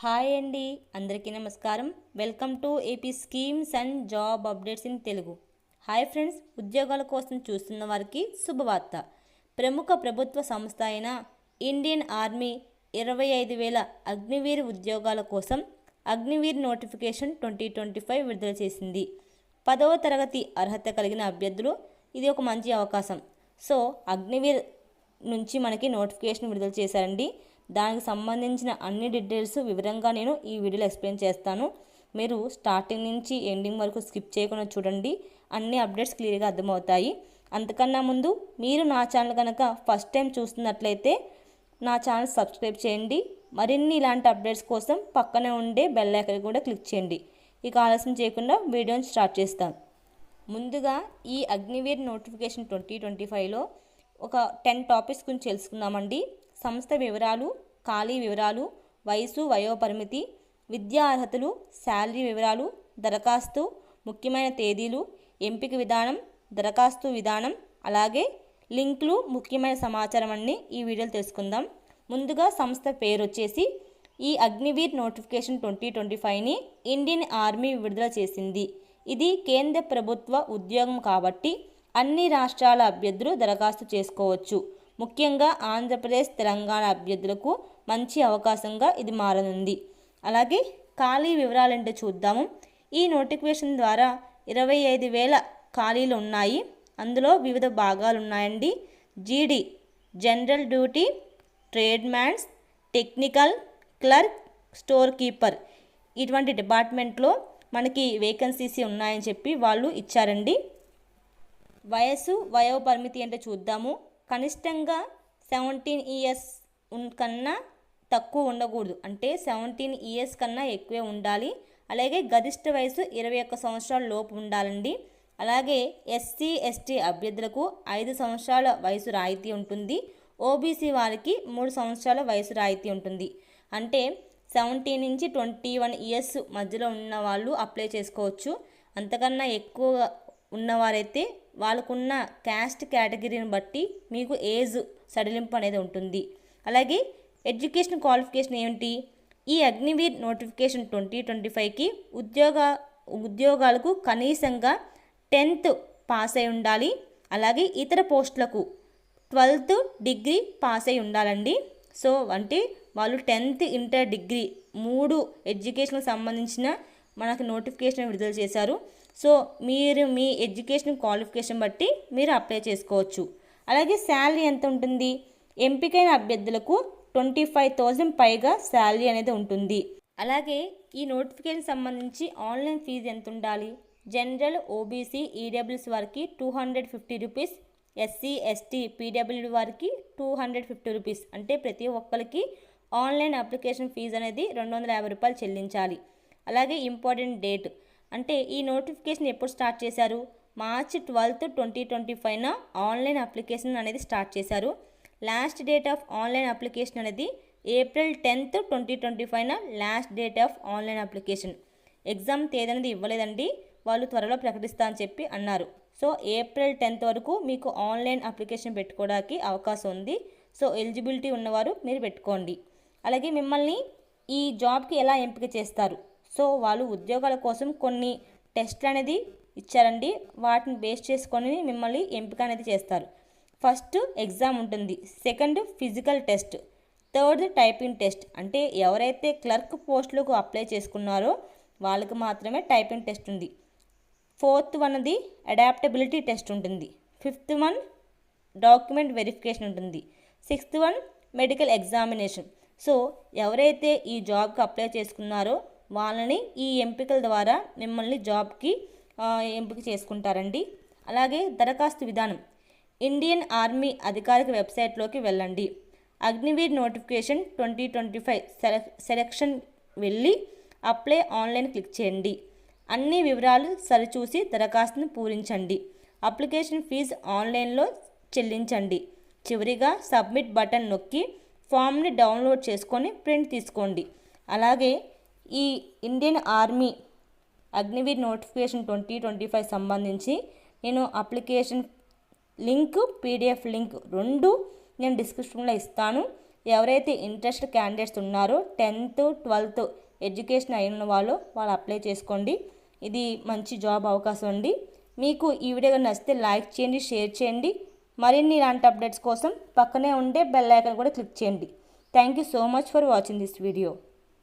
Hi అండి, అందరికీ నమస్కారం. Welcome to AP schemes and job updates in Telugu. Hi friends, ఉద్యోగాల కోసం చూస్తున్న వారికి శుభవార్త. ప్రముఖ ప్రభుత్వ సంస్థ అయిన ఇండియన్ ఆర్మీ 25,000 అగ్నివీర్ ఉద్యోగాల కోసం అగ్నివీర్ నోటిఫికేషన్ 2025 విడుదల చేసింది. 10వ తరగతి అర్హత కలిగిన అభ్యర్థులు ఇది ఒక మంచి అవకాశం. సో అగ్నివీర్ నుంచి మనకి నోటిఫికేషన్ విడుదల చేశారండి. దానికి సంబంధించిన అన్ని డీటెయిల్స్ వివరంగా నేను ఈ వీడియోలో ఎక్స్ప్లెయిన్ చేస్తాను. మీరు స్టార్టింగ్ నుంచి ఎండింగ్ వరకు స్కిప్ చేయకుండా చూడండి. అన్ని అప్డేట్స్ క్లియర్గా అర్థమవుతాయి. అంతకన్నా ముందు మీరు నా ఛానల్ కనుక ఫస్ట్ టైం చూస్తున్నట్లయితే నా ఛానల్ సబ్స్క్రైబ్ చేయండి. మరిన్ని ఇలాంటి అప్డేట్స్ కోసం పక్కనే ఉండే బెల్ ఐకాన్ కూడా క్లిక్ చేయండి. ఇక ఆలస్యం చేయకుండా వీడియోని స్టార్ట్ చేస్తాం. ముందుగా ఈ అగ్నివీర్ నోటిఫికేషన్ 2025లో ఒక 10 టాపిక్స్ గురించి తెలుసుకుందామండి. సంస్థ వివరాలు, ఖాళీ వివరాలు, వయసు వయోపరిమితి, విద్యా అర్హతలు, శాలరీ వివరాలు, దరఖాస్తు, ముఖ్యమైన తేదీలు, ఎంపిక విధానం, దరఖాస్తు విధానం, అలాగే లింకులు, ముఖ్యమైన సమాచారం అన్నీ ఈ వీడియోలో తెలుసుకుందాం. ముందుగా సంస్థ పేరు వచ్చేసి ఈ అగ్నివీర్ నోటిఫికేషన్ 2025ని ఇండియన్ ఆర్మీ విడుదల చేసింది. ఇది కేంద్ర ప్రభుత్వ ఉద్యోగం కాబట్టి అన్ని రాష్ట్రాల అభ్యర్థులు దరఖాస్తు చేసుకోవచ్చు. ముఖ్యంగా ఆంధ్రప్రదేశ్, తెలంగాణ అభ్యర్థులకు మంచి అవకాశంగా ఇది మారనుంది. అలాగే ఖాళీ వివరాలంటే చూద్దాము. ఈ నోటిఫికేషన్ ద్వారా 25,000 ఖాళీలు ఉన్నాయి. అందులో వివిధ భాగాలు ఉన్నాయండి. GD general duty, tradesmen, technical, clerk, storekeeper ఇటువంటి డిపార్ట్మెంట్లో మనకి వేకెన్సీస్ ఉన్నాయని చెప్పి వాళ్ళు ఇచ్చారండి. వయసు వయోపరిమితి అంటే చూద్దాము. కనిష్టంగా 17 ఇయర్స్ కన్నా తక్కువ ఉండకూడదు, అంటే 17 ఇయర్స్ కన్నా ఎక్కువే ఉండాలి. అలాగే గరిష్ట వయసు 21 సంవత్సరాల లోపు ఉండాలండి. అలాగే ఎస్సీ ఎస్టీ అభ్యర్థులకు 5 సంవత్సరాల వయసు రాయితీ ఉంటుంది. ఓబీసీ వారికి 3 సంవత్సరాల వయసు రాయితీ ఉంటుంది. అంటే 17 నుంచి 21 ఇయర్స్ మధ్యలో ఉన్న వాళ్ళు అప్లై చేసుకోవచ్చు. అంతకన్నా ఎక్కువ ఉన్నవారైతే వాళ్ళకున్న క్యాస్ట్ కేటగిరీని బట్టి మీకు ఏజ్ సడలింపు అనేది ఉంటుంది. అలాగే ఎడ్యుకేషన్ క్వాలిఫికేషన్ ఏమిటి? ఈ అగ్నివీర్ నోటిఫికేషన్ 2025కి ఉద్యోగాలకు కనీసంగా 10th పాస్ అయి ఉండాలి. అలాగే ఇతర పోస్టులకు 12th డిగ్రీ పాస్ అయి ఉండాలండి. సో అంటే వాళ్ళు 10th, ఇంటర్, డిగ్రీ 3 ఎడ్యుకేషన్కి సంబంధించిన మనకు నోటిఫికేషన్ విడుదల చేశారు. సో మీరు మీ ఎడ్యుకేషన్ క్వాలిఫికేషన్ బట్టి మీరు అప్లై చేసుకోవచ్చు. అలాగే శాలరీ ఎంత ఉంటుంది? ఎంపికైన అభ్యర్థులకు 25,000 పైగా శాలరీ అనేది ఉంటుంది. అలాగే ఈ నోటిఫికేషన్ సంబంధించి ఆన్లైన్ ఫీజు ఎంత ఉండాలి? జనరల్, ఓబీసీ, ఈడబ్ల్యూఎస్ వారికి 250 రూపీస్, ఎస్సీ ఎస్టీ పీడబ్ల్యూడి వారికి 250 రూపీస్. అంటే ప్రతి ఒక్కరికి ఆన్లైన్ అప్లికేషన్ ఫీజు అనేది 250 రూపాయలు చెల్లించాలి. అలాగే ఇంపార్టెంట్ డేట్ అంటే ఈ నోటిఫికేషన్ ఎప్పుడు స్టార్ట్ చేశారు? మార్చి 12, 2025న ఆన్లైన్ అప్లికేషన్ అనేది స్టార్ట్ చేశారు. Last date of online application అనేది ఏప్రిల్ 10th, 2025న last date of online application. Exam తేదీ అనేది ఇవ్వలేదండి, వాళ్ళు త్వరలో ప్రకటిస్తా అని చెప్పి అన్నారు. సో ఏప్రిల్ 10th వరకు మీకు ఆన్లైన్ అప్లికేషన్ పెట్టుకోవడానికి అవకాశం ఉంది. సో ఎలిజిబిలిటీ ఉన్నవారు మీరు పెట్టుకోండి. అలాగే మిమ్మల్ని ఈ జాబ్కి ఎలా ఎంపిక చేస్తారు? సో వాళ్ళు ఉద్యోగాల కోసం కొన్ని టెస్ట్లు అనేది ఇచ్చారండి. వాటిని బేస్ చేసుకొని మిమ్మల్ని ఎంపిక అనేది చేస్తారు. ఫస్ట్ ఎగ్జామ్ ఉంటుంది, second physical test, third typing test. అంటే ఎవరైతే క్లర్క్ పోస్టులకు అప్లై చేసుకున్నారో వాళ్ళకి మాత్రమే టైపింగ్ టెస్ట్ ఉంది. ఫోర్త్ వన్ది అడాప్టబిలిటీ టెస్ట్ ఉంటుంది. ఫిఫ్త్ వన్ డాక్యుమెంట్ వెరిఫికేషన్ ఉంటుంది. Sixth one medical examination. So ఎవరైతే ఈ జాబ్కి అప్లై చేసుకున్నారో వాళ్ళని ఈ ఎంపికల ద్వారా మిమ్మల్ని జాబ్కి ఎంపిక చేసుకుంటారండి. అలాగే దరఖాస్తు విధానం. ఇండియన్ ఆర్మీ అధికారిక వెబ్సైట్లోకి వెళ్ళండి. అగ్నివీర్ నోటిఫికేషన్ 2025 సెలక్షన్ వెళ్ళి అప్లై ఆన్లైన్ క్లిక్ చేయండి. అన్ని వివరాలు సరిచూసి దరఖాస్తును పూరించండి. అప్లికేషన్ ఫీజు ఆన్లైన్లో చెల్లించండి. చివరిగా సబ్మిట్ బటన్ నొక్కి ఫామ్ని డౌన్లోడ్ చేసుకొని ప్రింట్ తీసుకోండి. అలాగే ఈ ఇండియన్ ఆర్మీ అగ్నివీర్ నోటిఫికేషన్ 2025 సంబంధించి నేను అప్లికేషన్ లింక్, పీడిఎఫ్ లింక్ 2 నేను డిస్క్రిప్షన్లో ఇస్తాను. ఎవరైతే ఇంట్రెస్టెడ్ క్యాండిడేట్స్ ఉన్నారో 10th 12th ఎడ్యుకేషన్ అయిన వాళ్ళు అప్లై చేసుకోండి. ఇది మంచి జాబ్ అవకాశం అండి. మీకు ఈ వీడియో నచ్చితే లైక్ చేయండి, షేర్ చేయండి. మరిన్ని ఇలాంటి అప్డేట్స్ కోసం పక్కనే ఉండే బెల్ ఐకాన్ కూడా క్లిక్ చేయండి. Thank you so much for watching this video.